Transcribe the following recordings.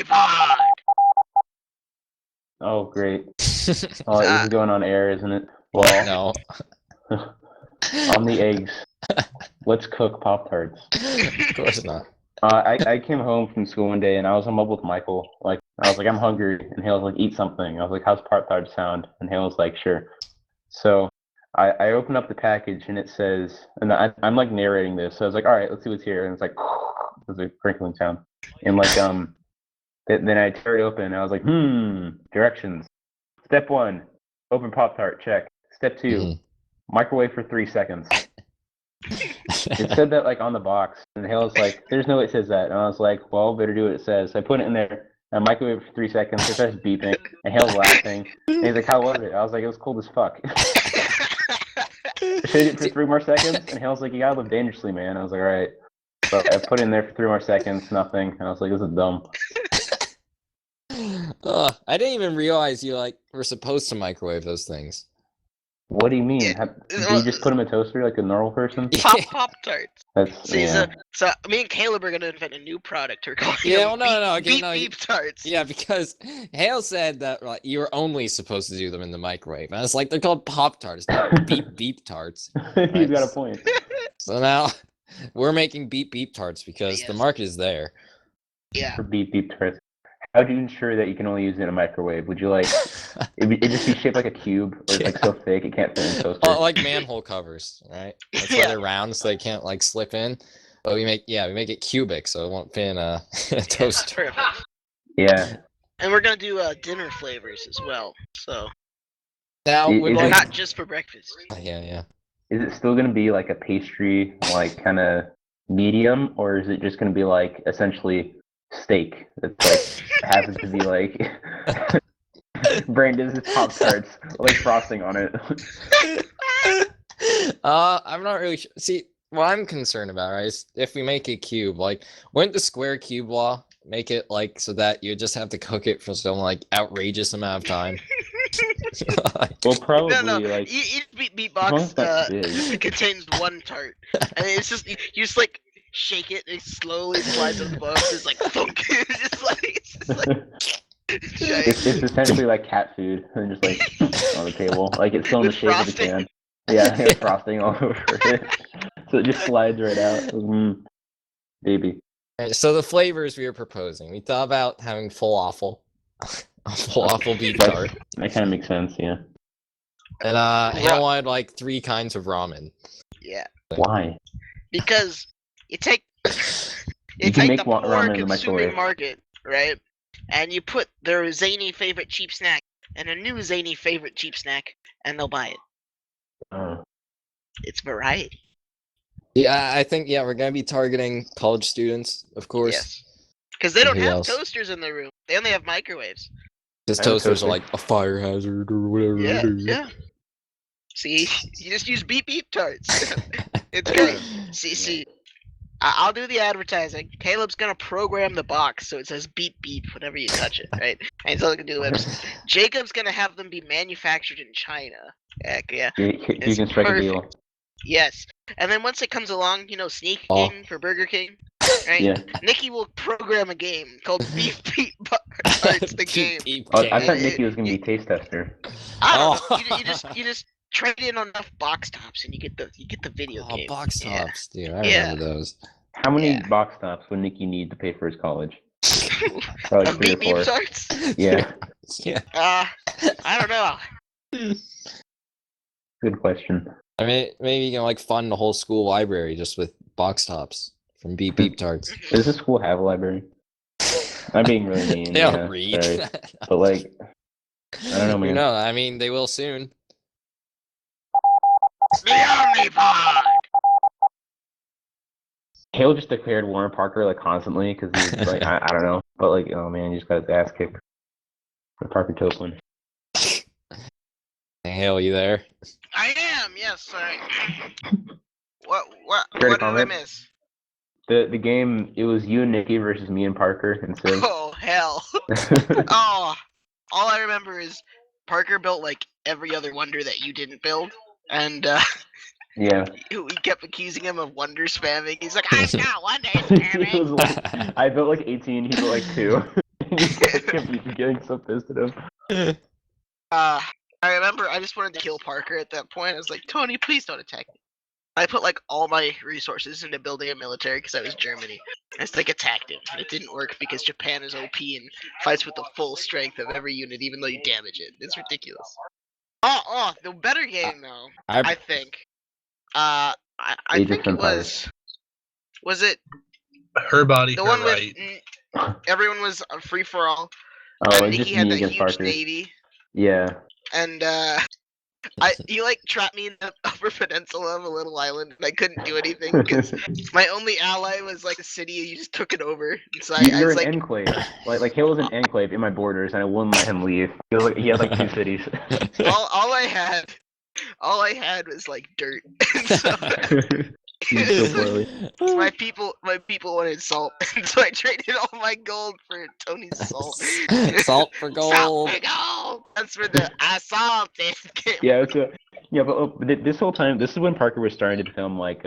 Omnipod! Oh, great. Oh, this is going on air, isn't it? Well, no. On the eggs. Let's cook Pop-Tarts. Of course not. I came home from school one day and I was on mobile with Michael. Like, I was like, I'm hungry. And Hale was like, eat something. I was like, how's Pop-Tarts sound? And Hale was like, sure. So I open up the package and it says, and I'm like narrating this. So I was like, all right, let's see what's here. And it's like, there's a crinkling sound. And like, then I tear it open and I was like, directions. Step 1, open Pop-Tart, check. Step 2, microwave for 3 seconds. It said that like on the box, and Hale was like, there's no way it says that. And I was like, well, better do what it says. So I put it in there, and I microwave for 3 seconds, it starts beeping, and Hale's laughing. And he's like, how was it? I was like, it was cold as fuck. Should it for 3 more seconds? And Hale's like, you gotta live dangerously, man. I was like, all right. So I put it in there for 3 more seconds, nothing. And I was like, this is dumb. I didn't even realize you like were supposed to microwave those things. What do you mean? Do you just put them in a toaster like a normal person? Pop-Tarts. That's So me and Caleb are gonna invent a new product. We're calling Beep Tarts. Yeah, because Hale said that like, you were only supposed to do them in the microwave. And I was like, they're called Pop-Tarts, not Beep Tarts. Right? You've got a point. So now we're making Beep Tarts because the market is there. Yeah. For Beep Tarts. How do you ensure that you can only use it in a microwave? Would you like it just be shaped like a cube, or it's like so thick it can't fit in a toaster? Oh, like manhole covers, right? That's why they're round, so they can't like slip in. But we make it cubic, so it won't fit in a toaster. Perfect. Yeah. And we're gonna do dinner flavors as well. So now not just for breakfast. Yeah. Is it still gonna be like a pastry, like kind of medium, or is it just gonna be like essentially steak that's like happens to be like Brandon's Pop-Tarts, like frosting on it? I'm not really sure. See, what I'm concerned about, right, is if we make a cube, like, wouldn't the square cube law make it like so that you just have to cook it for some like outrageous amount of time? Well, probably No. like Each beat box just contains 1 tart, and it's just you just like shake it and it slowly slides on the box. It's like thunk. It's essentially like cat food and just like on the table, like it's still in the shape of the can. Yeah, frosting all over it, so it just slides right out. Baby. Right, so the flavors we were proposing, we thought about having falafel, beef tart. That kind of makes sense, yeah. And I wanted like 3 kinds of ramen. Yeah. Why? Because you take You can make the poor ramen in the consuming microwave. market, right? And you put their zany favorite cheap snack and a new zany favorite cheap snack, and they'll buy it. It's variety. Yeah, I think we're gonna be targeting college students, of course. Yes. Because they don't Who have else? toasters in their room. They only have microwaves. Because toasters are like a fire hazard or whatever. Yeah. See, you just use beep tarts. It's great. See. I'll do the advertising. Caleb's gonna program the box so it says beep whenever you touch it, right? And he's only gonna do the website. Jacob's gonna have them be manufactured in China. Heck yeah. You can strike a deal. Yes. And then once it comes along, Sneak King for Burger King, right? Yeah. Nikki will program a game called Beep Tarts the game. I thought Nikki was gonna be taste tester. I don't know. You just trade in enough box tops and you get the video game. Box tops, dude. I remember those. How many box tops would Nikki need to pay for his college? Probably 3 or 4. Tarts? Yeah. Yeah. I don't know. Good question. I mean, maybe you can like fund the whole school library just with box tops from Beep Tarts. Does the school have a library? I'm being really mean. They don't read. Sorry. But like, I don't know, man. No, I mean they will soon. The Omnipod! Hale just declared Warren Parker like constantly because he's like, I don't know. But like, oh man, you just got his ass kicked. For Parker Toplin. Hey, Hale, you there? I am, yes, sorry. What did I miss? The game, it was you and Nikki versus me and Parker and Sid. Oh, hell. All I remember is Parker built like every other wonder that you didn't build, and yeah, we kept accusing him of wonder spamming. He's like, I got wonder spamming. He was like, I built like 18, he built like 2. Kept getting so pissed at him. I remember I just wanted to kill Parker at that point. I was like, Tony, please don't attack me. I put like all my resources into building a military because I was Germany. I just like attacked him. And it didn't work because Japan is OP and fights with the full strength of every unit, even though you damage it. It's ridiculous. The better game though. I think. I Age of think it Empires. was it Her body, the her one right. with everyone was free for all. Oh, And it's just Nikki had me that against huge Parker. navy, Yeah. and he like trapped me in the Upper Peninsula of a little island, and I couldn't do anything because my only ally was like a city, and you just took it over. And so I You're was an like, enclave. Like Halo's an enclave in my borders, and I wouldn't let him leave. He had like 2 cities. all I had was like dirt. And so He's so poorly. my people wanted salt, and so I traded all my gold for Tony's salt. Salt for gold. Salt for gold. That's for the assault. Yeah, but this whole time, this is when Parker was starting to become like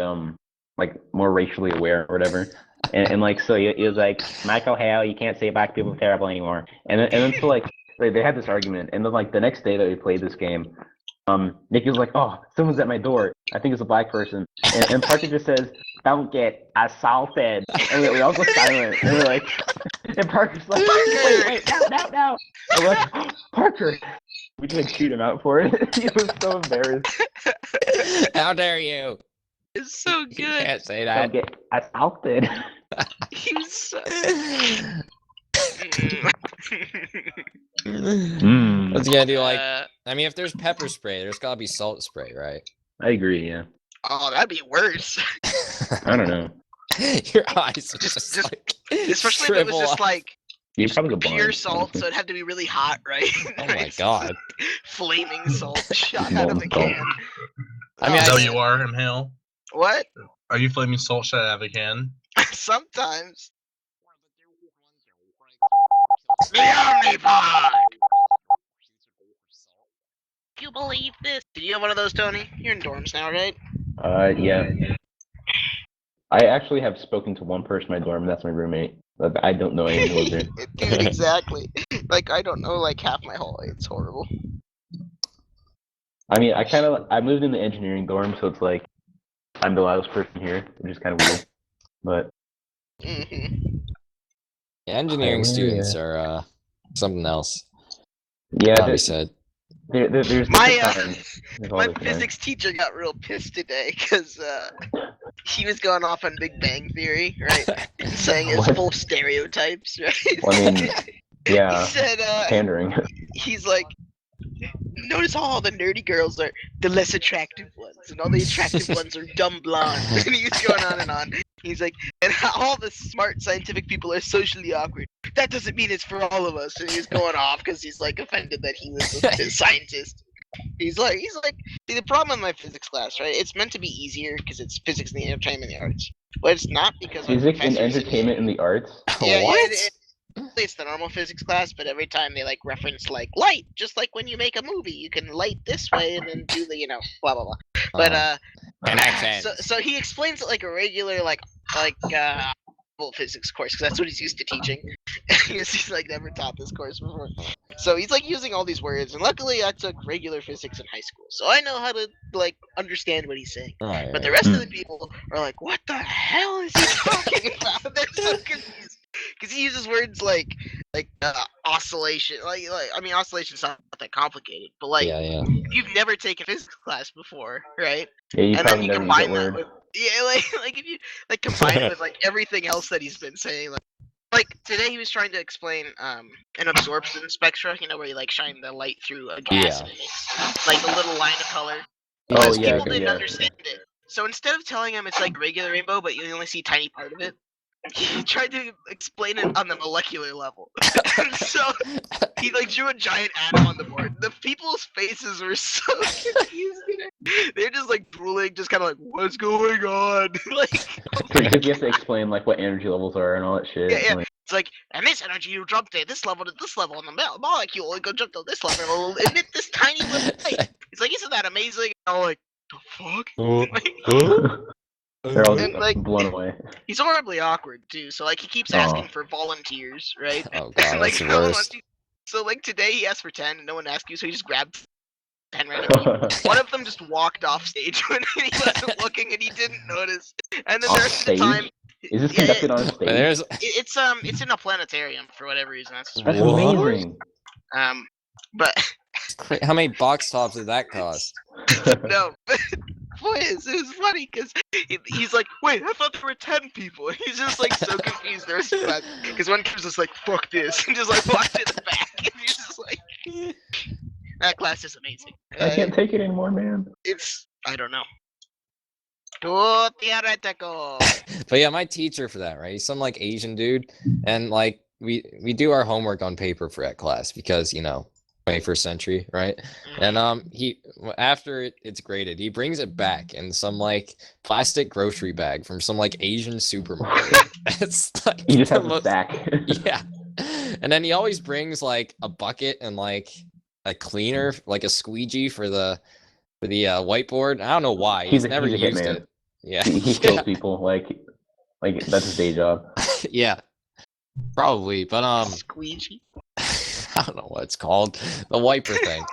more racially aware or whatever, and like so he was like, Michael Hale, you can't say black people are terrible anymore, and then so like they had this argument, and then like the next day that we played this game, Nicky was like, oh, someone's at my door. I think it's a black person, and Parker just says, don't get assaulted, and we all go silent, and we're like, and Parker's like, wait, no, and we're like, Parker. We just like shoot him out for it. He was so embarrassed. How dare you? It's so You good. can't say Don't that. get assaulted. He was so. What's he gonna do? Like, Uh, I mean, if there's pepper spray, there's gotta be salt spray, right? I agree. Yeah. oh, that'd be worse. I don't know. Your eyes are just like Especially if it was shrivel just up. like You probably go blind. pure salt, honestly. so it'd have to be really hot, right? Oh my It's god. flaming salt shot out of a Molten salt. can. I mean, Is that Oh, what you are, Hale? what? Are you flaming salt shot out of a can? Sometimes. The Omnipod! Can you believe this? Did you have one of those, Tony? You're in dorms now, right? Yeah. I actually have spoken to one person in my dorm, and that's my roommate. But I don't know anyone who lives there. Dude, exactly. Like, I don't know, like, half my hallway. It's horrible. I mean, I moved in the engineering dorm, so it's like I'm the loudest person here, which is kind of weird. But Mm-hmm. Engineering Yeah. students are something else. yeah, Gotta be said. there's My, different kinds. There's all My different kinds. physics teacher got real pissed today because he was going off on Big Bang Theory, right? Saying it's What? full of stereotypes, right? Well, I mean, yeah, he said, pandering. he's like, notice how all the nerdy girls are the less attractive ones, and all the attractive ones are dumb blondes. And he's going on and on. He's like, and how all the smart scientific people are socially awkward. That doesn't mean it's for all of us. And he's going off because he's like offended that he was a scientist. He's like, see, the problem in my physics class, right? It's meant to be easier because it's physics and the entertainment and the arts, but it's not because our Physics and professors- entertainment in the arts. Yeah, What? it's the normal physics class, but every time they like reference like light, just like when you make a movie, you can light this way and then do the blah blah blah. But Connections. so he explains it like a regular full physics course because that's what he's used to teaching. He's like never taught this course before, so he's like using all these words. And luckily, I took regular physics in high school, so I know how to like understand what he's saying. Right, But the right. rest of the people are like, "What the hell is he talking about?" They're so confused because he uses words like oscillation. Like I mean, oscillation's not that complicated, but like Yeah. you've never taken physics class before, right? Yeah, you And then probably you never use combine that that word. with like if you like combine it with like everything else that he's been saying, like today he was trying to explain an absorption spectra, where you like shine the light through a gas Yeah. and it makes like the little line of color. Oh, Because yeah, people okay, didn't yeah. understand it. So instead of telling him it's like a regular rainbow, but you only see a tiny part of it, he tried to explain it on the molecular level. And so he like drew a giant atom on the board. The people's faces were so confused. They're just like drooling, just kind of like, what's going on? Like, Because you have to explain like what energy levels are and all that shit. Yeah. Like, it's like, and this energy you jump to this level, and the molecule will go jump to this level, and it'll emit this tiny little light. It's like, isn't that amazing? And I'm like, the fuck? Like, They're all And, just like, blown away. he's horribly awkward too. So like he keeps asking for volunteers, right? Oh god, Like that's the no one wants worst. to. So like today he asked for 10 and no one asked you, so he just grabbed 10 random people. One of them just walked off stage when he wasn't looking and he didn't notice. And then the Off rest of the time, stage? Is this yeah, conducted on stage? There's it's in a planetarium for whatever reason. That's That's What? amazing. but how many box tops did that cost? no, but it was funny because he's like, wait, I thought there were 10 people. He's just like so confused the rest of the time because one kid's just like, fuck this, and just like walked in the back, and he's just like, that class is amazing. I can't take it anymore, man. It's I don't know. Theoretical. But yeah, my teacher for that, right? He's some like Asian dude, and like we do our homework on paper for that class because 21st century, right? And he after it's graded, he brings it back in some like plastic grocery bag from some like Asian supermarket. It's like You just the have a stack. yeah. And then he always brings like a bucket and like a cleaner, like a squeegee for the whiteboard. I don't know why. He's never a used hitman. it. Yeah. He kills people like that's his day job. Yeah. Probably, but Squeegee. I don't know what it's called. The wiper thing.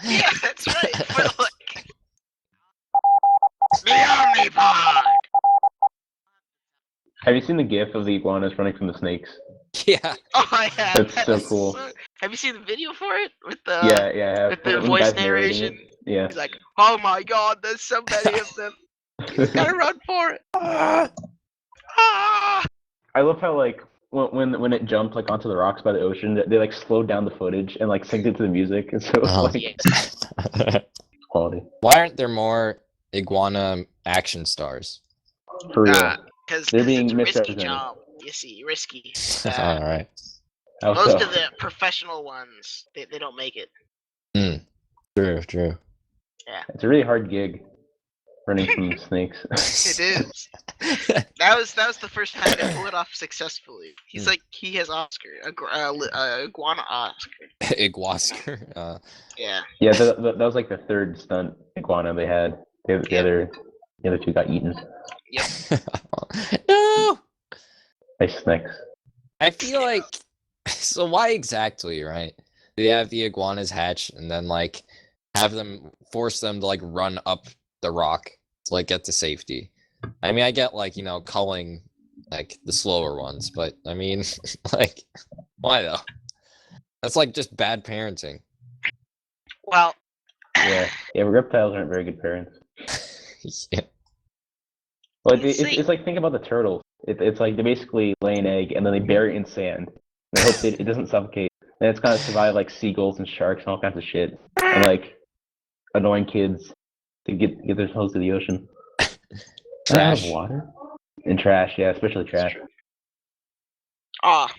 Yeah, that's right. But like, the Omnipod. Have you seen the GIF of the iguanas running from the snakes? Yeah. Oh, I have. That's so That's cool. Have you seen the video for it with the Yeah. with the When voice guy's narrating narration? it. Yeah. He's like, oh my god, there's so many of them. Gotta run for it. Ah! I love how like when it jumped like onto the rocks by the ocean, they like slowed down the footage and like synced it to the music, and so it was Oh. like quality. Why aren't there more iguana action stars? For real. Because They're being it's a risky misrepresented. job. You see, risky. All right. How Most so? of the professional ones, they don't make it. True. It's a really hard gig, running from snakes. It is. That was the first time they pulled it off successfully. He's like he has Oscar, iguana Oscar. Iguasker. Yeah. Yeah, that was like the third stunt iguana they had. The other two got eaten No. by snakes. I feel like so why exactly, right? They have the iguanas hatch and then like force them to like run up the rock to like get to safety. I mean, I get like, culling like the slower ones, but I mean, like, why though? That's like just bad parenting. Well. Yeah, reptiles aren't very good parents. Yeah. Well, it's like, think about the turtles. It's like they basically lay an egg and then they bury it in sand. And they hope it doesn't suffocate. And it's gonna survive like seagulls and sharks and all kinds of shit. And like annoying kids to get themselves to the ocean. Trash. Out of water? And trash, yeah, especially trash. Ah.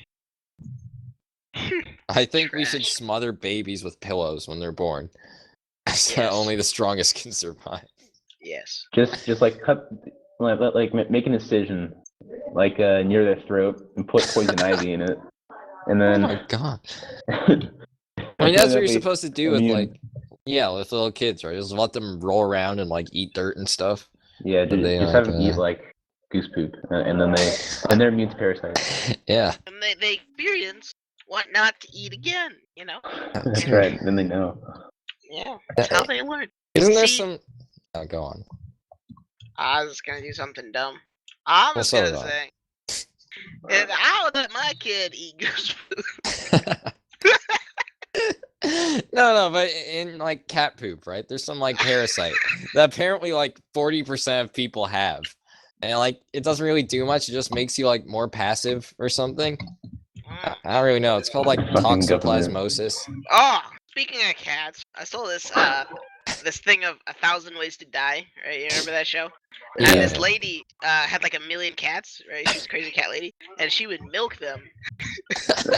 I think we should smother babies with pillows when they're born. So Yes. only the strongest can survive. Yes. Just like cut, like make an incision, like near their throat, and put poison ivy in it, and Oh then. my god. I mean, that's what you're supposed to do with immune. with little kids, right? Just let them roll around and like eat dirt and stuff. Yeah, But they, just have them eat like goose poop, and then they're immune to parasites. Yeah. And they experience what not to eat again. That's right. Then they know. Yeah. That's how they learn. Isn't there See- some? Oh, go on. I was gonna do something dumb. I'm Well, just so gonna did I. say, and I would let my kid eat goose poop. No, but in like cat poop, right? There's some like parasite that apparently like 40% of people have. And like it doesn't really do much, it just makes you like more passive or something. I don't really know. It's called like Fucking government. toxoplasmosis. Oh, speaking of cats, I saw this this thing of 1,000 Ways to Die. Right? You remember that show? Yeah. And this lady had like 1,000,000 cats. Right? She was a crazy cat lady, and she would milk them.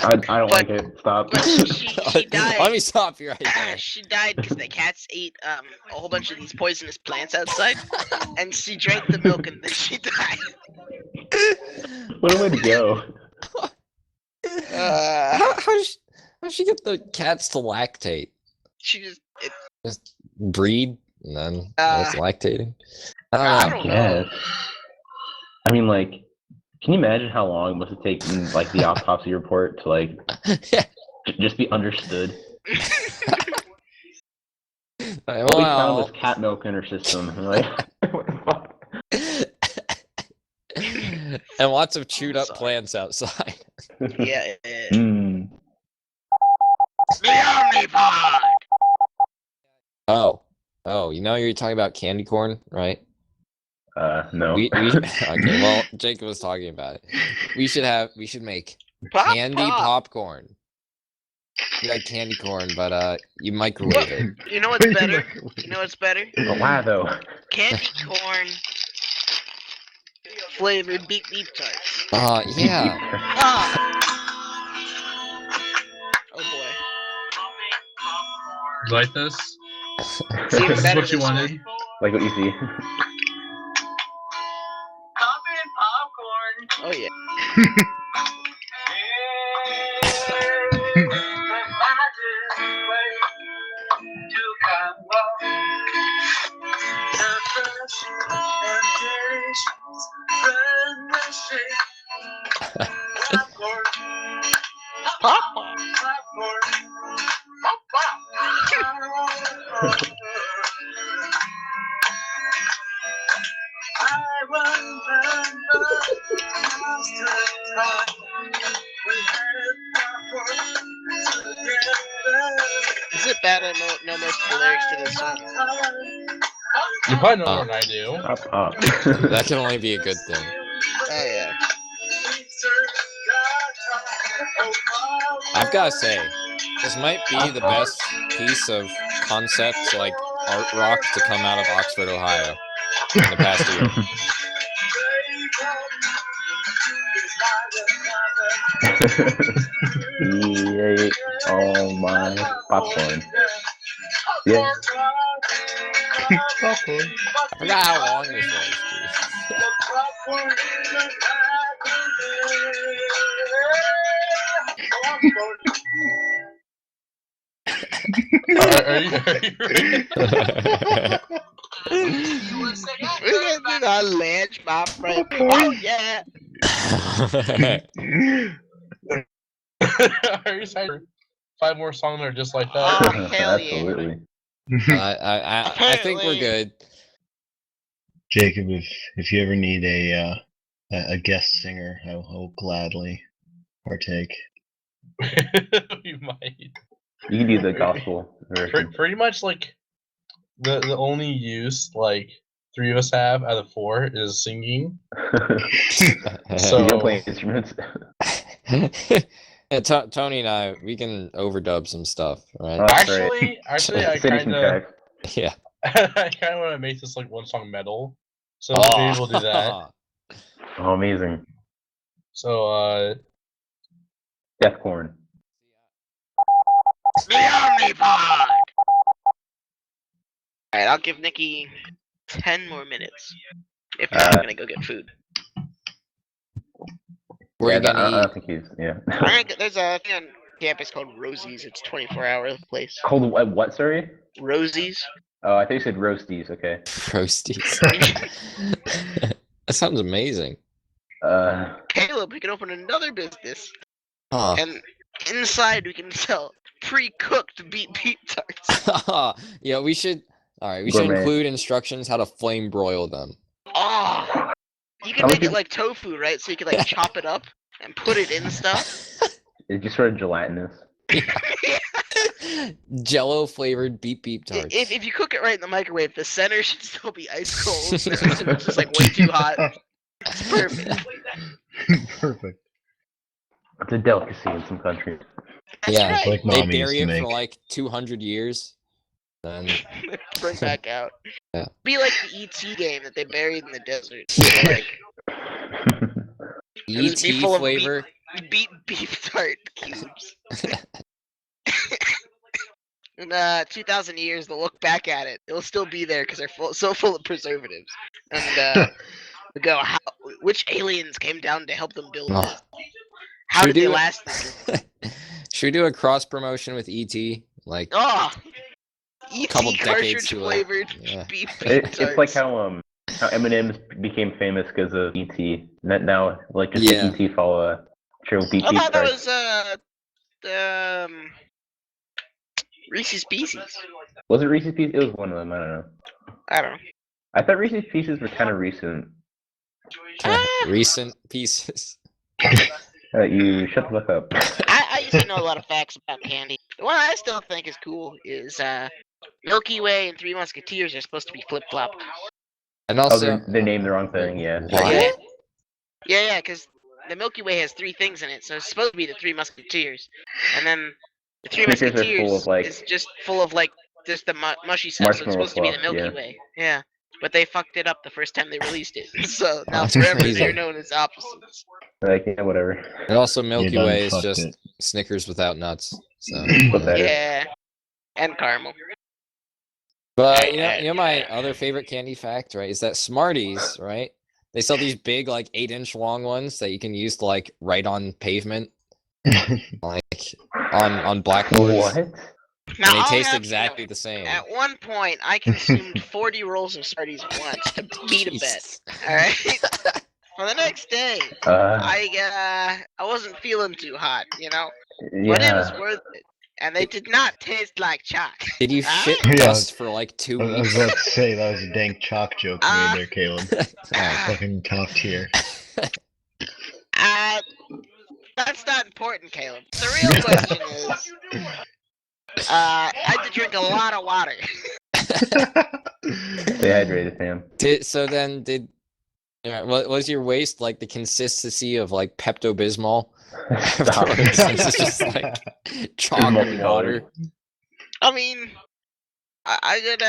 I don't like it. Stop. But she died. Let me stop you right there. She died because the cats ate a whole bunch of these poisonous plants outside, and she drank the milk, and then she died. What a way to go. How'd she get the cats to lactate? She Just breed and then Uh, it's lactating? I I don't know. don't know. Yes. I mean, like, can you imagine how long it must have taken, like, the autopsy report to, like, just be understood? Well, we found this cat milk in her system. Like, what the fuck? And lots of chewed up plants outside. Yeah. Mm. The Omnipod! Oh, you know you're talking about candy corn, right? No. We okay. Well, Jacob was talking about it. We should make candy popcorn. Like candy corn, but you microwave it. You know what's better? You know what's better? But why though? Candy corn flavored beep tarts. Yeah. Ah! Oh boy. You like this? It's even This is better what you this way. wanted? Like what you see. Oh yeah. Popcorn. Is it bad I know most of the lyrics to this song? You probably know more than I do. Pop. That can only be a good thing. Oh yeah. I've gotta say, this might be the best piece of concept, like art rock, to come out of Oxford, Ohio, in the past year. He ate all my popcorn. Yeah. Popcorn. I forgot how long this was, Are you ready? We're gonna do the ledge, my friend. Oh yeah. Are you excited for 5 more songs that are just like Oh, that? hell yeah. Absolutely. I think we're good. Jacob, if you ever need a guest singer, I'll gladly partake. We might. You can do the gospel version. Pretty much like the only use like 3 of us have out of 4 is singing. You don't play instruments. Yeah, Tony and I, we can overdub some stuff, right? Actually, I City kind of tracks. Yeah. I kind of want to make this like 1 song metal. So maybe we'll do that. Oh, amazing. So Deathcorn. The Omnipod! Alright, I'll give Nikki 10 more minutes. If not, I'm gonna go get food. Where you I gonna don't think he's. Yeah. There's a thing on campus called Rosie's. It's a 24-hour place. Called what? Sorry. Rosie's. Oh, I thought you said roasties. Okay. eat? Roasties. That sounds amazing. Caleb, we can open another business. Huh. And inside we can sell pre-cooked beet tarts. Yeah, we should. All right, we should Gourmet. include instructions how to flame broil them. Oh, you can How make would it like tofu, right? So you can like chop it up and put it in stuff. It's just sort of gelatinous. Jello flavored beep tarts. If you cook it right in the microwave, the center should still be ice cold. It's just like way too hot. It's perfect. Perfect. It's a delicacy in some countries. That's Yeah, right. Like they Mommy used bury to it make. for like 200 years. Then Bring back out. Yeah. Be like the ET game that they buried in the desert. Yeah. Like it was ET full of flavor. beef tart cubes. In 2,000 years, they'll look back at it. It'll still be there because they're so full of preservatives. And they go, which aliens came down to help them build Oh. this? How Should did they we do- last this long? Should we do a cross promotion with ET? Like, Oh! ET Couple decades cartridge too late. flavored Yeah. beef It's tarts. like how how M&M's became famous because of ET. Now, like, just Yeah. make ET follow Triple I Beep thought that Tarts. was Reese's Pieces. Was it Reese's Pieces? It was one of them. I don't know. I don't know. I thought Reese's Pieces were kind of recent. Recent pieces. You shut the fuck up. I used to know a lot of facts about candy. The one I still think is cool is Milky Way and Three Musketeers are supposed to be flip flop. And Oh, also, they named the wrong thing. Yeah. what? Yeah, because the Milky Way has 3 things in it, so it's supposed to be the Three Musketeers, and then the Three Snickers are Musketeers full of, like, is just full of like just the mushy stuff. So it's marshmallow supposed to be the fluff, Milky yeah. Way. Yeah, but they fucked it up the first time they released it, so now that's forever crazy. they're known as opposites. Like, yeah, whatever. And also, Milky done Way is fucked just it. Snickers without nuts. So, What that is. Yeah, and caramel. but you know my other favorite candy fact, right, is that Smarties, right? They sell these big, like 8-inch long ones that you can use to like write on pavement, like on blackboards. What? Now, And they I'll taste have exactly you know, the same. At one point, I consumed 40 rolls of Smarties at once to beat a bet. Jesus. All right. For the next day, I wasn't feeling too hot, you know, but it was Yeah. worth it, and they did not taste like chalk. Did you Alright? shit Yeah. dust for like 2 I was weeks? about to say that was a dank chalk joke you made there, Caleb. Oh, Fucking top tier. That's not important, Caleb. The real question is, I had to drink a lot of water. Stay hydrated, fam. what was your waist like the consistency of like Pepto-Bismol? Stop. Afterwards, since it's just like chalk Molten water. I mean, I could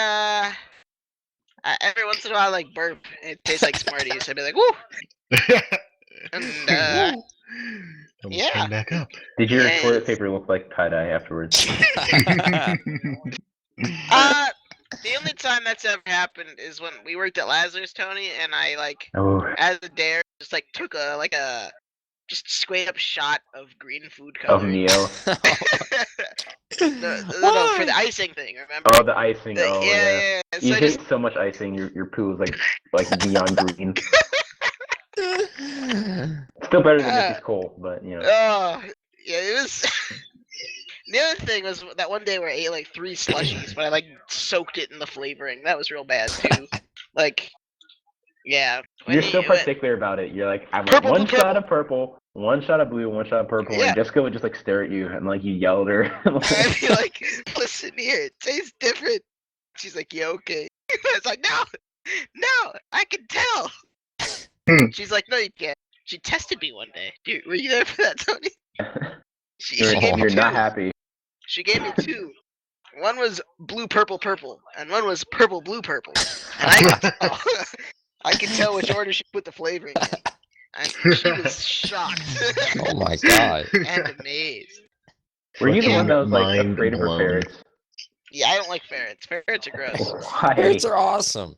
every once in a while I like burp. It tastes like Smarties. I'd be like, woo. And Almost yeah. came back up. Did your Yes. toilet paper look like tie-dye afterwards? The only time that's ever happened is when we worked at Lazarus, Tony, and I like Oh, as a dare just like took a just straight up shot of green food of coloring. Neo. No, for the icing thing, remember? Oh, the icing. Oh, yeah. yeah. So You I hit just so much icing, your poo was like neon green. Still better than Mrs. Cole, but you know. oh yeah, it was. The other thing was that one day where I ate like 3 slushies, but I like soaked it in the flavoring. That was real bad too. Like, yeah. You're so particular about it. You're like, I want Purple, one blue, shot of purple, one shot of blue, one shot of purple, Yeah. and Jessica would just like stare at you and like you yell at her. I'd be like, listen here, it tastes different. She's like, yeah, okay. It's like, no, I can tell. She's like, no, you can't. She tested me one day. Dude, were you there for that, Tony? She gave me You're 2. not happy. She gave me 2. One was blue, purple, and one was purple, blue, purple. And I could tell, I could tell which order she put the flavoring in. And she was shocked. Oh my god. And amazed. Were you the Yeah. one that was like Mind afraid of her blown. ferrets? Yeah, I don't like ferrets. Ferrets are gross. Why? Ferrets are awesome.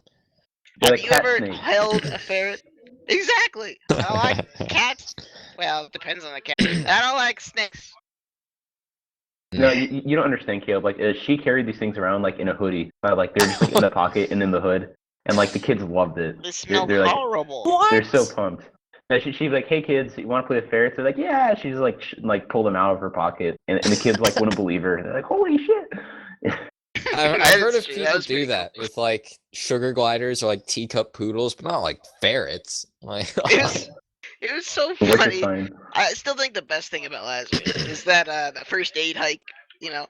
They're Have like you cat ever snakes. held a ferret? Exactly. I don't like cats. Well, it depends on the cat. I don't like snakes. No, you don't understand, Caleb. Like, she carried these things around like in a hoodie. Like they're just like in the pocket and in the hood, and like the kids loved it. They smell they're like, horrible. they're so pumped. And she's like, "Hey kids, you want to play with ferrets?" They're like, "Yeah." She's like pull them out of her pocket, and the kids like wouldn't believe her. They're like, "Holy shit!" I've That heard is of true. people was do pretty that with like sugar gliders or like teacup poodles, but not like ferrets. Like, It was so It works just funny. fine. I still think the best thing about Lazarus is that that first aid hike, you know,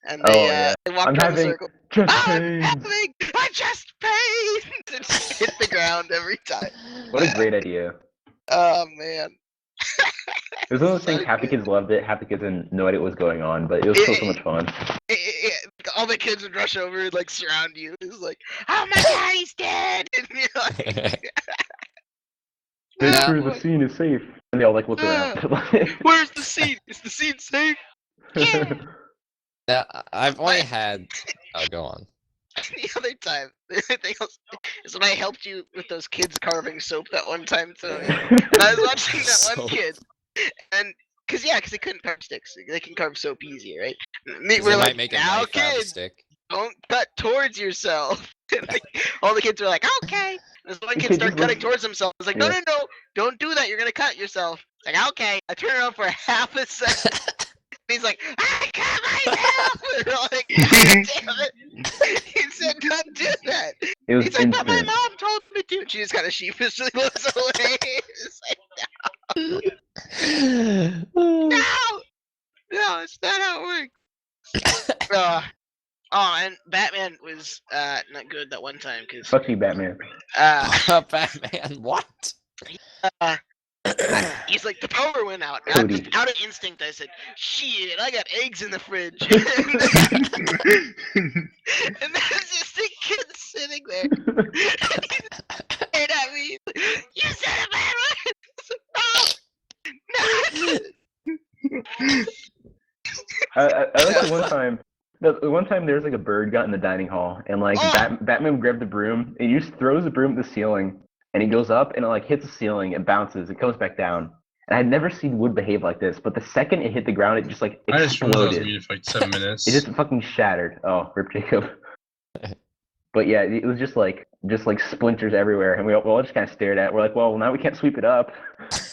and Oh, they yeah. they walk I'm around the having circle. just I'm pains. having a chest pain. And just hit the ground every time. What a great idea. Oh man. It was one of those things. So Half the good. kids loved it, half the kids didn't know what was going on, but it was still so much fun. All the kids would rush over and like surround you. It was like, oh my god, he's dead. And you're like, Make Yeah. sure the scene is safe. And they all like look around. where's the scene? Is the scene safe? Yeah. now, I've only had. Oh, go on. The other time, the thing else is when I helped you with those kids carving soap that one time, Tony. And I was watching that one Soap. kid, and because they couldn't carve sticks. They can carve soap easier, right? And 'Cause we're they like, might make a now knife out of a kids, stick. don't cut towards yourself. And all the kids were like, okay. This one kid started cutting towards himself. I was like, no, Yeah. no, no, don't do that. You're gonna cut yourself. Like, okay. I turn around for half a second. He's like, I cut myself. And we're like, God damn it. He said, don't do that. It was He's like, but my instant. mom told me to. She just kind of sheepishly looks away. It's like, no, no, it's not how it works. Oh, and Batman was not good that one time because Fuck you, Batman. Batman, what? he's like, the power went out. And Cody. just out of instinct, I said, shit, I got eggs in the fridge. And there's just a kid sitting there. Stared at me. You said a bad word. No. I like the one time. The one time there was like a bird got in the dining hall, and like Oh. Batman grabbed the broom and he just throws the broom at the ceiling, and he goes up and it like hits the ceiling, it bounces, it comes back down. And I'd never seen wood behave like this, but the second it hit the ground, it just like I just realized I was exploded. muted for like 7 minutes. It just fucking shattered. Oh, rip Jacob. But yeah, it was just like splinters everywhere, and we all just kind of stared at it. We're like, well, now we can't sweep it up.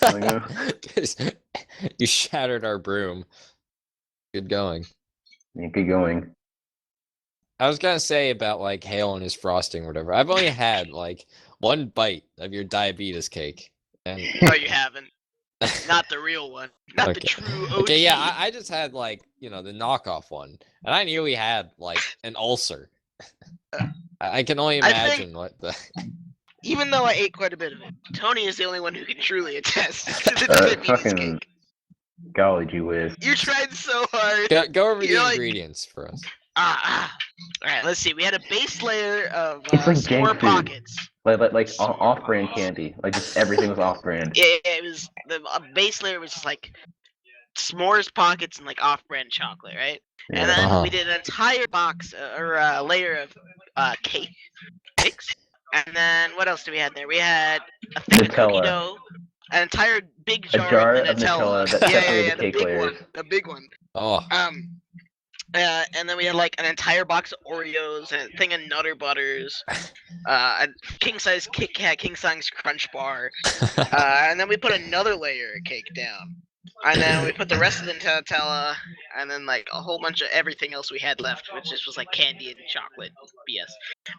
Like, oh. 'Cause you shattered our broom. Good going. Yeah, good going. I was gonna say about like Hale and his frosting or whatever. I've only had like one bite of your diabetes cake. And No, you haven't. Not the real one. Not the Okay. true OG. okay, yeah, I just had like, the knockoff one. And I nearly had like an ulcer. I can only I think- imagine what the Even though I ate quite a bit of it, Tony is the only one who can truly attest to the diabetes Fucking cake. golly gee whiz. You tried so hard. go over the You're like- ingredients for us. Alright, let's see. We had a base layer of It's like jank s'more food. pockets. Like off-brand candy. Like just everything was off-brand. Yeah, it was the base layer was just like s'mores pockets and like off-brand chocolate, right? And then Uh-huh. we did an entire box or layer of cake mix. And then what else do we have there? We had a thing of cookie Nutella. dough, an entire big A jar, jar of of Nutella. Nutella that separated yeah, the cake big layers. one, the big one. Oh, And then we had like an entire box of Oreos and a thing of Nutter Butters, a king size Kit Kat, king size Crunch Bar, and then we put another layer of cake down, and then we put the rest of the Nutella, and then like a whole bunch of everything else we had left, which just was like candy and chocolate BS.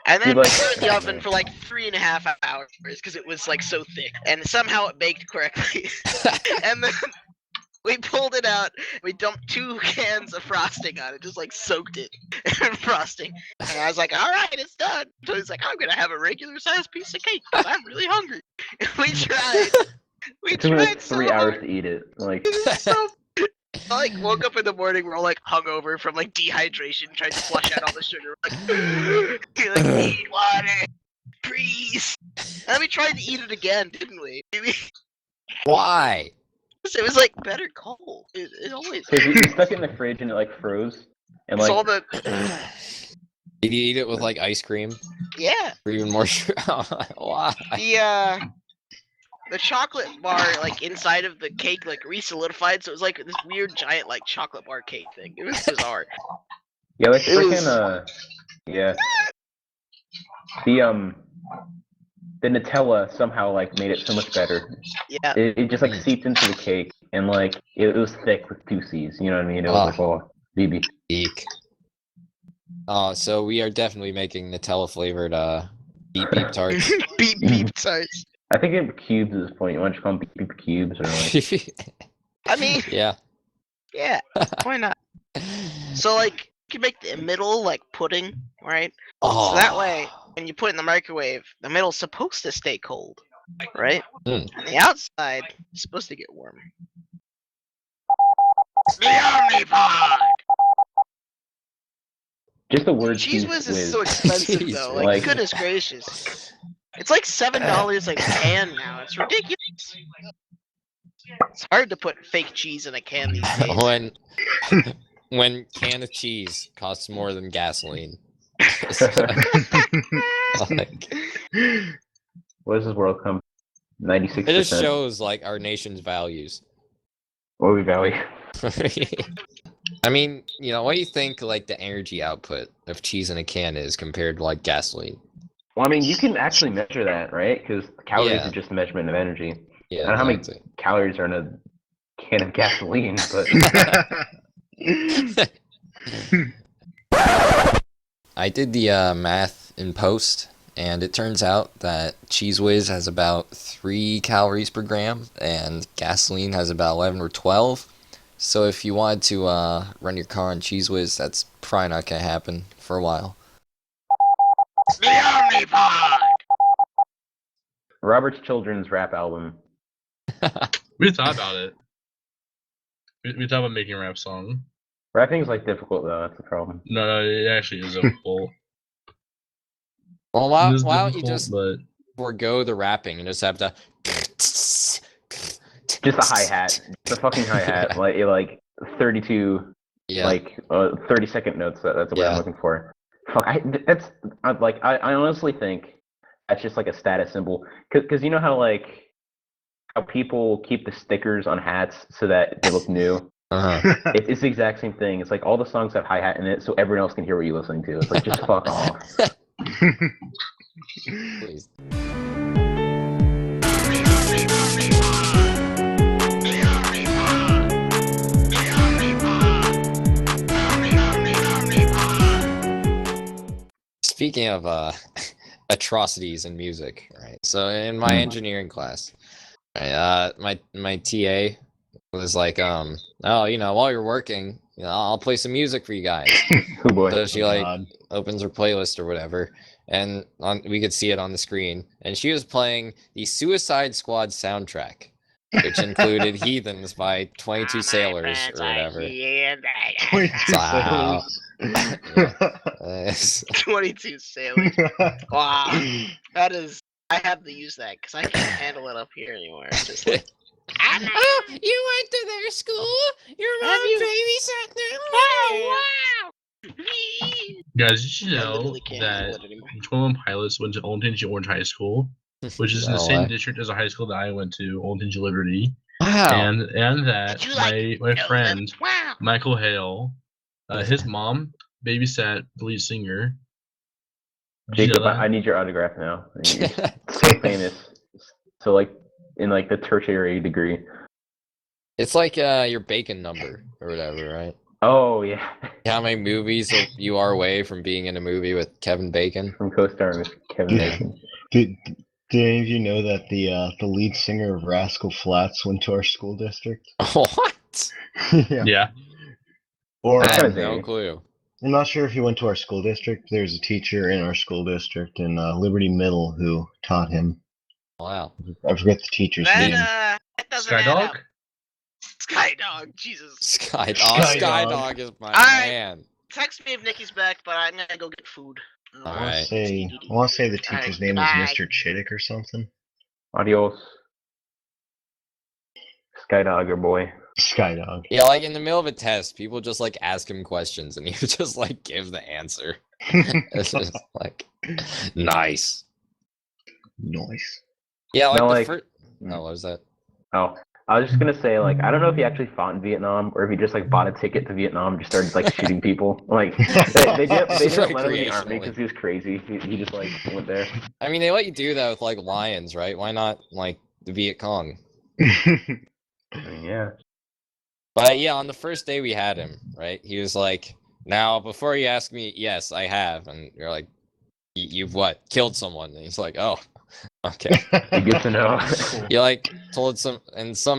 And then Dude, we like- put it in the oven for like 3.5 hours because it was like so thick, and somehow it baked correctly. And then we pulled it out. We dumped 2 cans of frosting on it, just like soaked it in frosting. And I was like, "All right, it's done." So he's like, "I'm gonna have a regular sized piece of cake because I'm really hungry." And we tried. We It took me tried like so 3 hours hard. to eat it. Like It was so. I like woke up in the morning. We're all like hungover from like dehydration, trying to flush out all the sugar. We're like, need water, please. And we tried to eat it again, didn't we? why? It was like better cold. It always. because you stuck it in the fridge and it like froze. And It's like all the Did you eat it with like ice cream? yeah. Or even more sugar? Why? The chocolate bar like inside of the cake like re-solidified, so it was like this weird giant like chocolate bar cake thing. It was bizarre. yeah, like It was- freaking yeah. The Nutella somehow like made it so much better. Yeah. It just like seeped into the cake and like it was thick with 2 C's. You know what I mean? It was Ah. like oh BB. Eek. So we are definitely making Nutella flavored beep beep tarts. beep beep tarts. I think it cubes at this point. You want to call them BB cubes or like I mean, yeah. yeah. Why not? So like you can make the middle like pudding, right? Oh. So that way, when you put it in the microwave, the middle's supposed to stay cold, right? Mm. And the outside is supposed to get warm. The Omnipod! just the word Cheese whiz is so expensive Cheese though. whiz. Like, goodness gracious. It's like $7 a can now. It's ridiculous. It's hard to put fake cheese in a can these days. when can of cheese costs more than gasoline. Like, What does this world come? 96%. it just shows like our nation's values. What we value. I mean, what do you think like the energy output of cheese in a can is compared to like gasoline? Well, I mean, you can actually measure that, right? Because calories Yeah. are just a measurement of energy. I Yeah, don't know how many exactly. calories are in a can of gasoline, but I did the math in post, and it turns out that Cheese Whiz has about 3 calories per gram, and gasoline has about 11 or 12. So if you wanted to run your car on Cheese Whiz, that's probably not gonna happen for a while. The Omnipod! Robert's Children's rap album. We thought about it. We thought about making a rap song. Rapping is like difficult though. That's the problem. No, it actually is difficult. Well, It why, is why don't you difficult, just but forego the rapping and just have to Just a hi hat, the fucking hi hat, like 32, yeah. like 30-second notes. That's the word I'm Yeah. looking for. Fuck, I honestly think that's just like a status symbol. Cause you know how people keep the stickers on hats so that they look new. Uh-huh. It's the exact same thing. It's like all the songs have hi hat in it, so everyone else can hear what you're listening to. It's like just fuck off. Please. Speaking of atrocities in music, right? So in my engineering class, right, my TA was like, oh, while you're working, I'll play some music for you guys. Oh boy. So she Oh, like God. opens her playlist or whatever, and we could see it on the screen, and she was playing the Suicide Squad soundtrack, which included "Heathens" by 22 Sailors or whate 22 Wow. sailors. Uh, 22 sailors. Wow. That is. I have to use that because I can't handle it up here anymore. It's just like. Oh, you went to their school? Your Have mom you- babysat them? Oh, wow! guys, you should I know literally can't that handle it anymore. 21 Pilots went to Old Tingy Orange High School, which is in the No same way. district as a high school that I went to, Old Tingy Liberty, Wow. and that Did you, like, my know friend them? Wow! Michael Hale, his mom babysat the lead singer. Did you know Jacob, that? I need your autograph now. You're so famous. So like in like the tertiary degree. It's like your bacon number or whatever, right? Oh yeah. How many movies you are away from being in a movie with Kevin Bacon? From co-starring with Kevin Yeah. Bacon. Did any of you know that the lead singer of Rascal Flatts went to our school district? What? Yeah. Yeah. Or I That's had kinda no zany. clue. I'm not sure if he went to our school district. There's a teacher in our school district in Liberty Middle who taught him. Wow. I forget the teacher's name. That doesn't add Skydog? up. Skydog, Jesus. Skydog. Skydog. Skydog is my Alright. man. Text me if Nikki's back, but I'm gonna go get food. All I right. want to say the teacher's name was goodbye. Mr. Chittick or something. Adios. Skydogger boy. Skydog. Yeah, like in the middle of a test, people just like ask him questions and he would just like give the answer. It's just like nice. Nice. Yeah, like No, the like- first. Oh, what was that? Oh. I was just gonna say, like, I don't know if he actually fought in Vietnam or if he just like bought a ticket to Vietnam and just started like shooting people. Like they didn't let him in the army Recreationally. because he was crazy. He just like went there. I mean, they let you do that with like lions, right? Why not like the Viet Cong? I mean, yeah. But yeah, on the first day we had him, right? He was like, "Now, before you ask me, yes, I have," and you're like, "You've what? Killed someone?" And he's like, "Oh, okay." Good to know. You like told some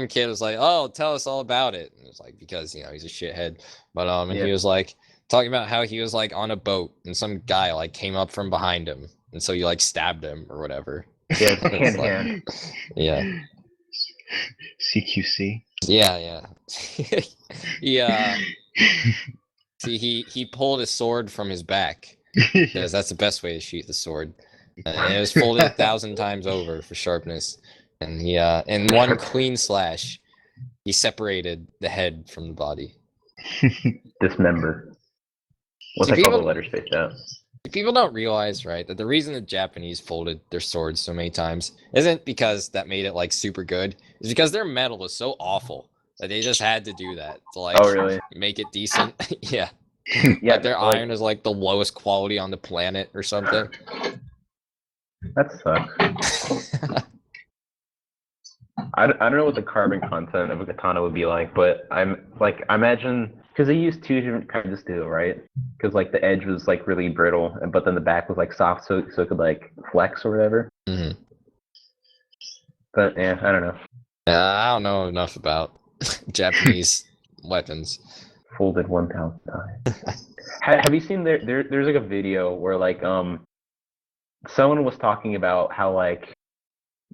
kid was like, "Oh, tell us all about it." And it's like because he's a shithead. But and Yeah. he was like talking about how he was like on a boat and some guy like came up from behind him and so you like stabbed him or whatever. Yeah, It's hand like- hand. Yeah. CQC. Yeah. Yeah. See, he pulled a sword from his back because that's the best way to shoot the sword. And it was folded 1,000 times over for sharpness. And he in one clean slash, he separated the head from the body. Dismember. What's See, that called? The people- letter spaced out. People don't realize, right, that the reason the Japanese folded their swords so many times isn't because that made it like super good. It's because their metal is so awful that they just had to do that to like Oh really? make it decent. Yeah. Yeah. Like their like- iron is like the lowest quality on the planet or something. That sucks. I don't know what the carbon content of a katana would be like, but I imagine because they used two different kinds of steel, right? Because like the edge was like really brittle, but then the back was like soft, so it could like flex or whatever. Mhm. But yeah, I don't know. I don't know enough about Japanese weapons. Folded 1,000 times. Have you seen there's like a video where like someone was talking about how like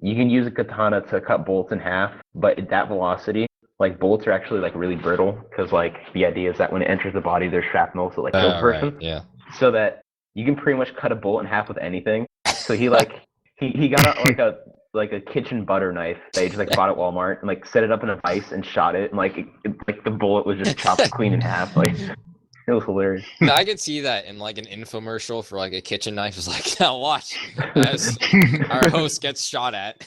you can use a katana to cut bullets in half, but at that velocity, like bullets are actually like really brittle because like the idea is that when it enters the body, there's shrapnel, so it like kills the person. Right, yeah. So that you can pretty much cut a bullet in half with anything. So he like he got like a kitchen butter knife that he just like bought at Walmart and like set it up in a vise and shot it, and like like the bullet was just chopped clean in half. Like it was hilarious. No, I could see that in like an infomercial for like a kitchen knife. It's like, now watch as our host gets shot at,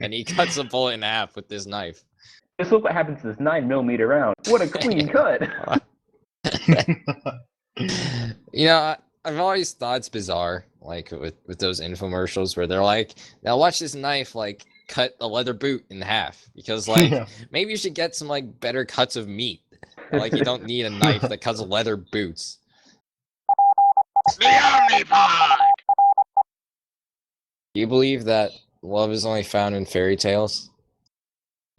and he cuts a bullet in half with this knife. Just look what happens to this 9mm round. What a clean cut! You know, I've always thought it's bizarre, like with those infomercials where they're like, now watch this knife like cut a leather boot in half, because like Yeah. maybe you should get some like better cuts of meat. Like you don't need a knife that cuts leather boots. The Omnipod! Do you believe that love is only found in fairy tales?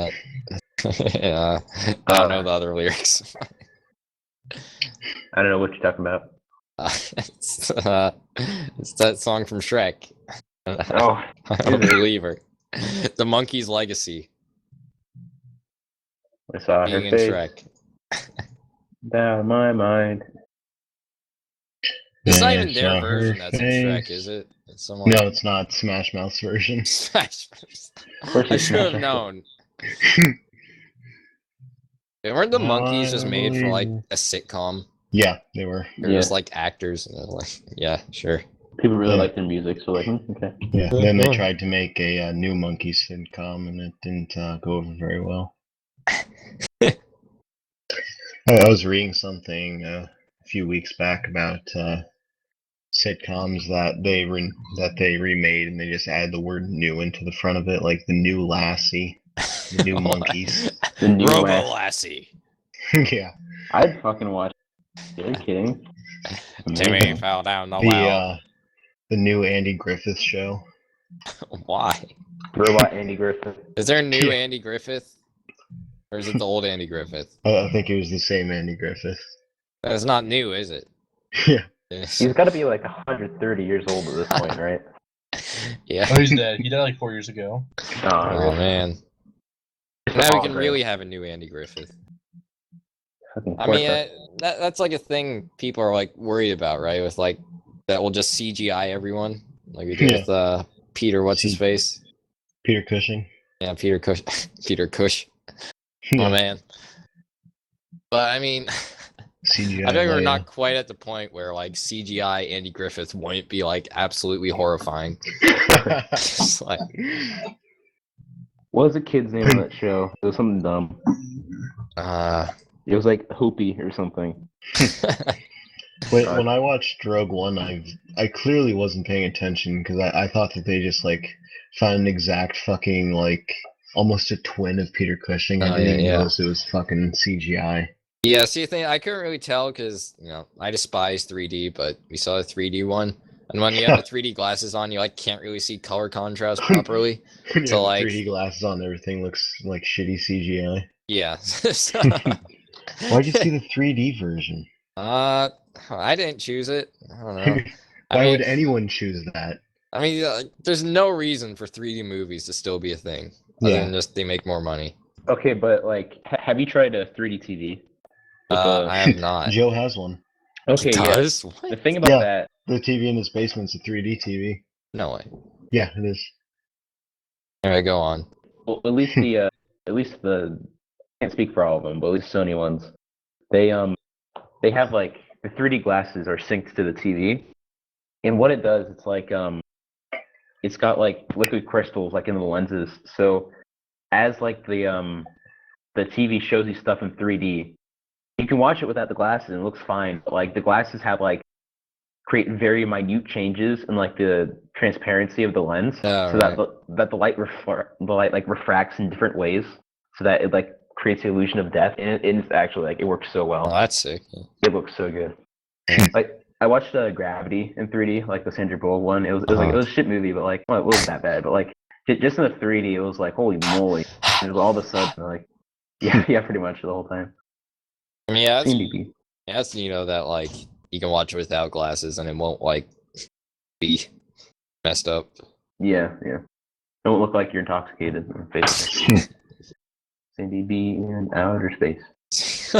Yeah, I don't know the other lyrics. I don't know what you're talking about. It's that song from Shrek. Oh, I'm a believer. The monkey's legacy. I saw her Being in face Shrek. down my mind. It's not Yeah, even their saw her version that's in Shrek, face. is it? It's some No, like it's not Smash Mouth's version. Smash. course I it's should have Smash. known. Weren't the monkeys just made for like a sitcom? Yeah, they were. They're Yeah. just like actors, and they're like, yeah, sure. People really Yeah. like their music, so like, okay. Yeah. Then they tried to make a new Monkeys sitcom, and it didn't go over very well. I was reading something a few weeks back about sitcoms that they remade, and they just add the word "new" into the front of it, like the new Lassie, the new Monkeys. The new Robo West. Lassie. Yeah. I'd fucking watch. Are you kidding? Timmy Amazing. fell down the well. The new Andy Griffith show. Why? Robot Andy Griffith. Is there a new Yeah. Andy Griffith? Or is it the old Andy Griffith? I think it was the same Andy Griffith. That's not new, is it? Yeah. He's got to be like 130 years old at this point, right? Yeah. Oh, he's dead. He died like 4 years ago. Oh man. Just Now we all can the- really have a new Andy Griffith. fucking I mean, corporate. that's like a thing people are like worried about, right? With like that will just CGI everyone, like we did Yeah. with Peter. What's his face? Peter Cushing. Yeah, Peter Cush. Peter Cush. Yeah. Oh man. But I mean, CGI. I think we're Leia. not quite at the point where like CGI Andy Griffith won't be like absolutely horrifying. It's like, What was the kid's name on that show? It was something dumb. It was like Hoopy or something. When I watched Rogue One, I clearly wasn't paying attention because I thought that they just like found an exact fucking like almost a twin of Peter Cushing. I Oh, didn't yeah, even yeah. notice it was fucking CGI. yeah, see, the thing I couldn't really tell because I despise 3D, but we saw a 3D one, and when you have the 3D glasses on, you like can't really see color contrast properly. When you So, have like- 3D glasses on, everything looks like shitty CGI. Yeah. So- Why'd you see the 3D version? I didn't choose it. I don't know. I Why mean, would anyone choose that? I mean, there's no reason for 3D movies to still be a thing, other Yeah. than just they make more money. Okay, but like, have you tried a 3D TV? With I have not. Joe has one. Okay, He yeah. does? The What? thing about Yeah. that, The TV in his basement's a 3D TV. No way. Yeah, it is. All right, go on. well, at least the I can't speak for all of them, but at least Sony ones, they have like the 3D glasses are synced to the TV, and what it does, it's like it's got like liquid crystals like in the lenses, so as like the TV shows you stuff in 3D, you can watch it without the glasses and it looks fine, but like the glasses have like create very minute changes in like the transparency of the lens, Oh, so right. that the light like refracts in different ways, so that it like creates the illusion of depth. And it's actually like it works so well. Oh, that's sick. It looks so good. Like I watched Gravity in 3D, like the Sandra Bullock one. It was like it was a shit movie, but like well, it wasn't that bad. But like just in the 3D, it was like holy moly! And it was all of a sudden like yeah, pretty much the whole time. I mean, yeah, CDB. that's that like you can watch it without glasses and it won't like be messed up. Yeah. Don't look like you're intoxicated. Basically. CDB in outer space.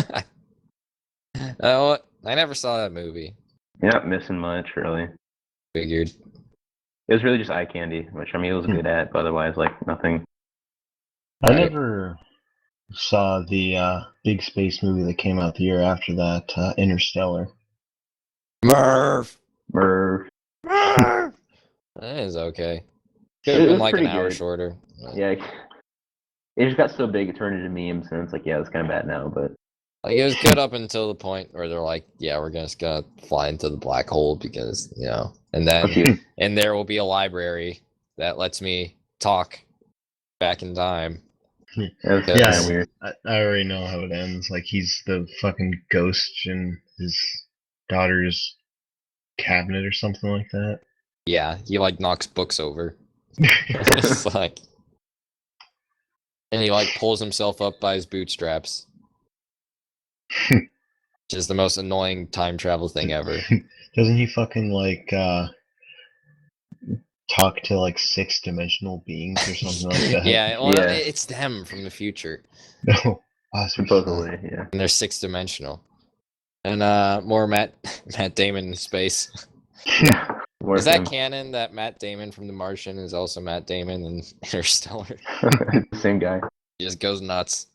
Oh, I never saw that movie. You're not missing much, really. Figured. It was really just eye candy, which I mean it was good at, but otherwise like nothing. I Right. never saw the big space movie that came out the year after that, Interstellar. Merv. Merv. Merv. That is okay. Could have It been was like an pretty hour good. shorter. Yeah. It just got so big it turned into memes, and it's like, yeah, it's kind of bad now, but Like it was good up until the point where they're like, yeah, we're just gonna fly into the black hole because and then and there will be a library that lets me talk back in time. That's Yeah, kind of weird. I already know how it ends. Like he's the fucking ghost in his daughter's cabinet or something like that. Yeah, he like knocks books over. It's like, and he like pulls himself up by his bootstraps, which is the most annoying time travel thing ever. Doesn't he fucking like talk to like 6-dimensional beings or something like that? Yeah, well, Yeah. it's them from the future, No. Possibly. Supposedly, yeah. and they're 6-dimensional. And more Matt Damon in space. Yeah. Is that canon that Matt Damon from The Martian is also Matt Damon in Interstellar? Same guy. He just goes nuts.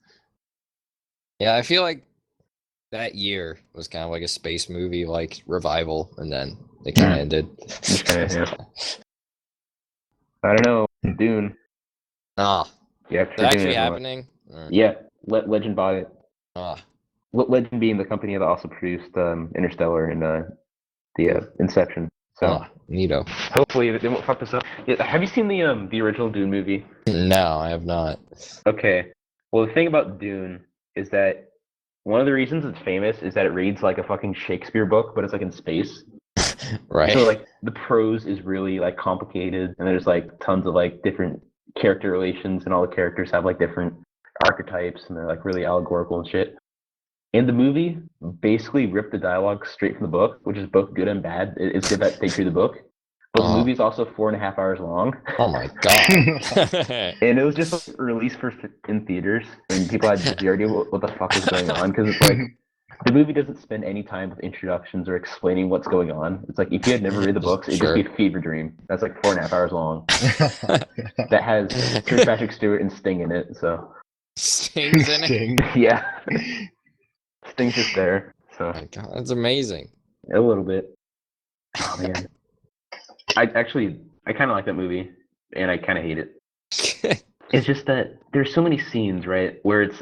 Yeah, I feel like that year was kind of like a space movie like revival, and then it kind of ended. Yeah. I don't know. Dune. Ah, Yeah, is it actually happening? Or- Yeah, Legend bought it. Ah, Legend being the company that also produced Interstellar and the Inception. So neato. hopefully they won't fuck this up. Yeah, have you seen the original Dune movie? No, I have not. Okay. Well, the thing about Dune is that one of the reasons it's famous is that it reads like a fucking Shakespeare book, but it's like in space. Right. So like the prose is really like complicated, and there's like tons of like different character relations, and all the characters have like different archetypes, and they're like really allegorical and shit. And the movie basically ripped the dialogue straight from the book, which is both good and bad. It's good that they drew the book. But the movie is also 4.5 hours long. Oh my god. And it was just like, released in theaters, and people had zero idea what the fuck was going on, because it's like the movie doesn't spend any time with introductions or explaining what's going on. It's like if you had never read the books, it'd just be a fever dream. That's like 4.5 hours long. That has Sir Patrick Stewart and Sting in it, so Sting's in it. Sting. yeah. Sting's just there. So Oh my god, that's amazing. a little bit. Oh man. I kind of like that movie, and I kind of hate it. It's just that there's so many scenes, right, where it's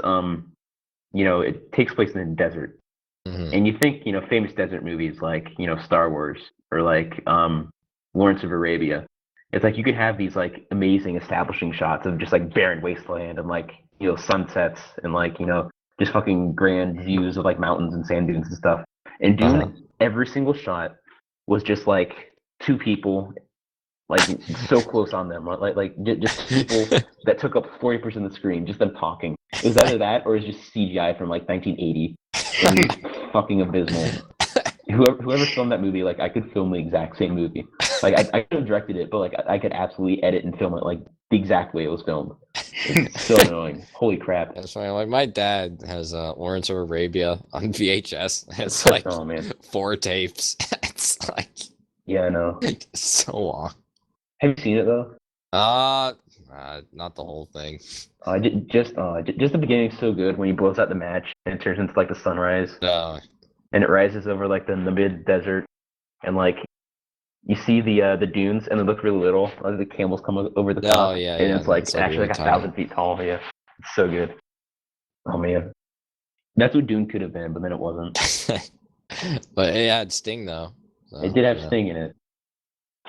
it takes place in the desert, and you think famous desert movies like Star Wars or like Lawrence of Arabia. It's like you could have these like amazing establishing shots of just like barren wasteland and like sunsets and like just fucking grand views of like mountains and sand dunes and stuff. And Dune, every single shot was just like two people, like so close on them, like just people that took up 40% of the screen, just them talking. It was either that or it's just CGI from like 1980. It was fucking abysmal. Whoever filmed that movie, like I could film the exact same movie. Like I could have directed it, but like I could absolutely edit and film it like the exact way it was filmed. It's so annoying. Holy crap. That's funny. Like my dad has Lawrence of Arabia on VHS. It's like Oh man. 4 tapes. It's like Yeah, I know. so long. Have you seen it though? Not the whole thing. Just the beginning's so good when he blows out the match and it turns into like the sunrise No. and it rises over like the mid desert and like you see the dunes and they look really little. Like the camels come over the top. yeah, and yeah. it's like actually really like tiny. 1,000 feet tall. Yeah, it's so good. Oh man, that's what Dune could have been, but then it wasn't. But it had Sting though. So, It did have yeah. Sting in it.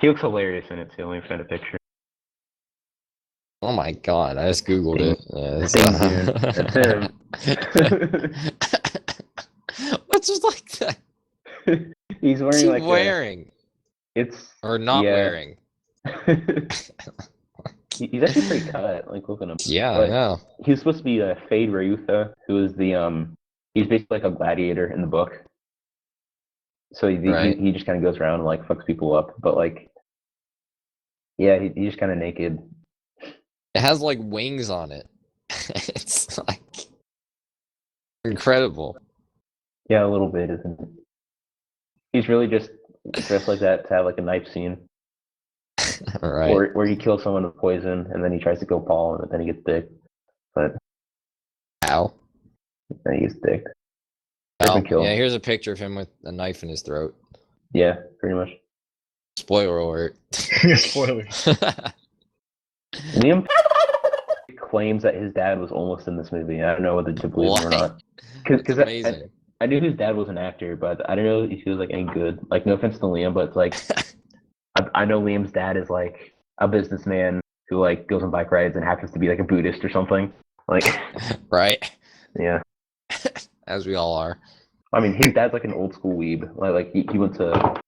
He looks hilarious in it too. Let me find a picture. Oh my god, I just googled it. Yeah, Sting, dude. That's him. What's just like that? He's What's wearing he like wearing? it's Or not yeah. wearing? He's actually pretty cut. Like look at him. Yeah, I But know. he was supposed to be Fade Rayutha, who is the he's basically like a gladiator in the book. So Right. he just kind of goes around and like fucks people up. But like, yeah, he's just kind of naked. It has like wings on it. It's like incredible. Yeah, a little bit, isn't it? He's really just dressed like that to have like a knife scene, Right. where he kills someone with poison and then he tries to kill Paul and then he gets dicked. But Ow. then he gets dicked. Oh, Different kill. yeah, here's a picture of him with a knife in his throat. Yeah, pretty much. Spoiler alert. Spoiler. Liam claims that his dad was almost in this movie. I don't know whether to believe him or What? not. That's Because amazing. I knew his dad was an actor, but I don't know if he was like any good. Like, no offense to Liam, but it's like I know Liam's dad is like a businessman who like goes on bike rides and happens to be like a Buddhist or something. Like, Right. yeah. As we all are. I mean, his dad's like an old school weeb. Like he went to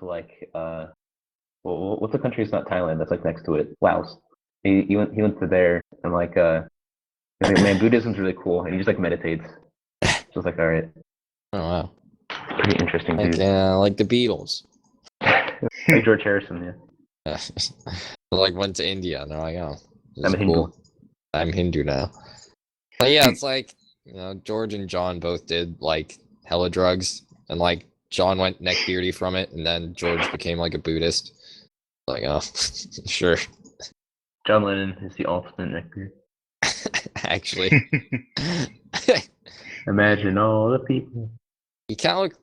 like well, what's the country? It's not Thailand. That's like next to it. Laos. He went to there and like he's like, man, Buddhism's really cool, and he just like meditates. So it's like, all right, Oh wow. pretty interesting dude. Like the Beatles. Like George Harrison, yeah. Like went to India and they're like, oh, this I'm is a Hindu. cool. I'm Hindu now. But yeah, it's like, George and John both did like hella drugs, and like John went neckbeardy from it, and then George became like a Buddhist. Like, oh, sure. John Lennon is the ultimate neckbeard. Actually, Imagine all the people. he kind of looked.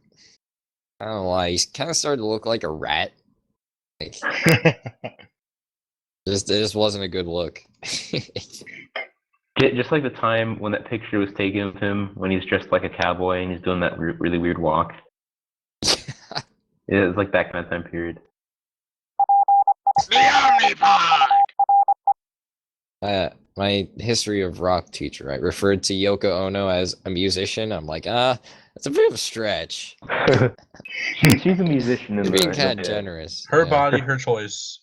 I don't know why. He's kind of started to look like a rat. Like, it just wasn't a good look. Just like the time when that picture was taken of him when he's dressed like a cowboy and he's doing that really weird walk. It was like that kind of time period. The Omnipod! My history of rock teacher, right, referred to Yoko Ono as a musician. I'm like, that's a bit of a stretch. She's a musician in You're the being kind of bit. generous. Her yeah. body, her choice.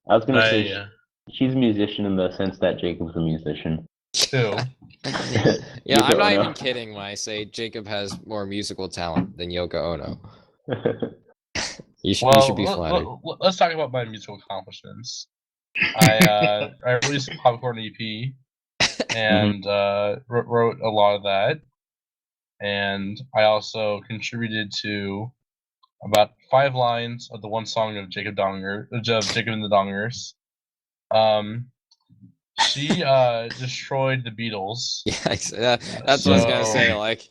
I was gonna say I, she's a musician in the sense that Jacob's a musician. too. Yeah, I'm Yoko not Ono. even kidding when I say Jacob has more musical talent than Yoko Ono. You should be flattered. Let's talk about my musical accomplishments. I released a Popcorn EP and wrote a lot of that, and I also contributed to about 5 lines of the one song of Jacob and the Dongers. She destroyed the Beatles. Yeah, that's what I was gonna say. Like,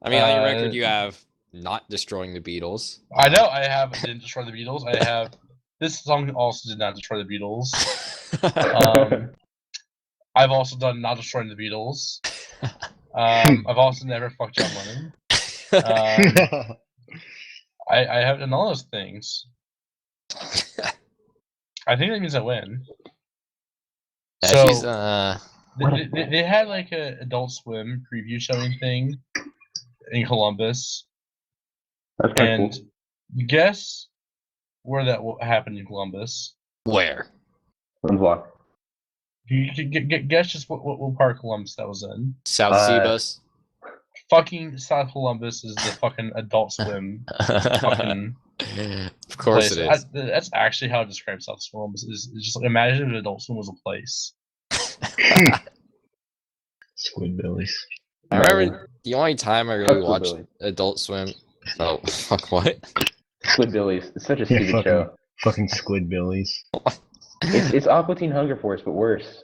I mean, on your record, you have not destroying the Beatles. I know didn't destroy the Beatles. I have this song also did not destroy the Beatles. I've also done not destroying the Beatles. I've also never fucked John Lennon. I have done all those things. I think that means I win. Yeah, So she's they had like a Adult Swim preview showing thing in Columbus, That's kind of and cool. guess where that happened in Columbus? where? Let's walk. You guess just what part of Columbus that was in. South Seabus. Fucking South Columbus is the fucking Adult Swim fucking Of course place. it is. That's actually how I describe South Columbus. Is just like, imagine if Adult Swim was a place. Squidbillies. I remember the only time I really Fuck watched Squidbillies. Adult Swim. Oh, fuck what? Squidbillies. It's such a Yeah, stupid show. fucking Squidbillies. It's Aqua Teen Hunger Force, but worse.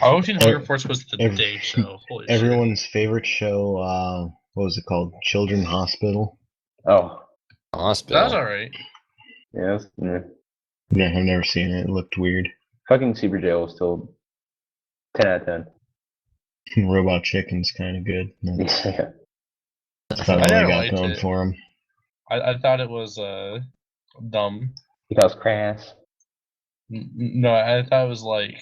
Our Teen Hunger Force was the Ev- day show. Holy Everyone's favorite show, what was it called? Children's Hospital. Oh, shit. Hospital. That was alright. yeah. Yeah, I've never seen it. It looked weird. Fucking Super Jail was still 10 out of 10. Robot Chicken's kind of good. Yeah. That's about I all I never got liked going it. for him. I thought it was dumb. That was crass. No, I thought it was like,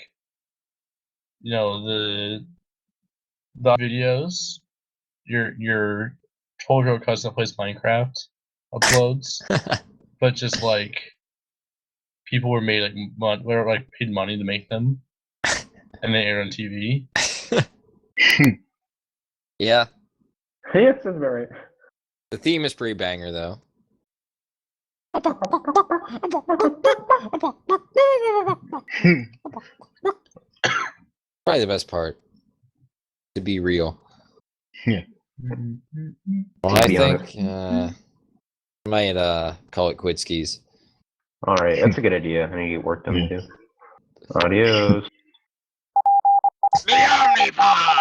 the videos your 12-year-old cousin that plays Minecraft uploads, but just like people were made like paid money to make them, and they aired on TV. Yeah, Yes, that's about right. the theme is pretty banger though. Probably the best part. To be real. Well, I be think I might call it quit skis. All right, that's a good idea. I need to get work done Yeah. too. Adios. The Omnipod!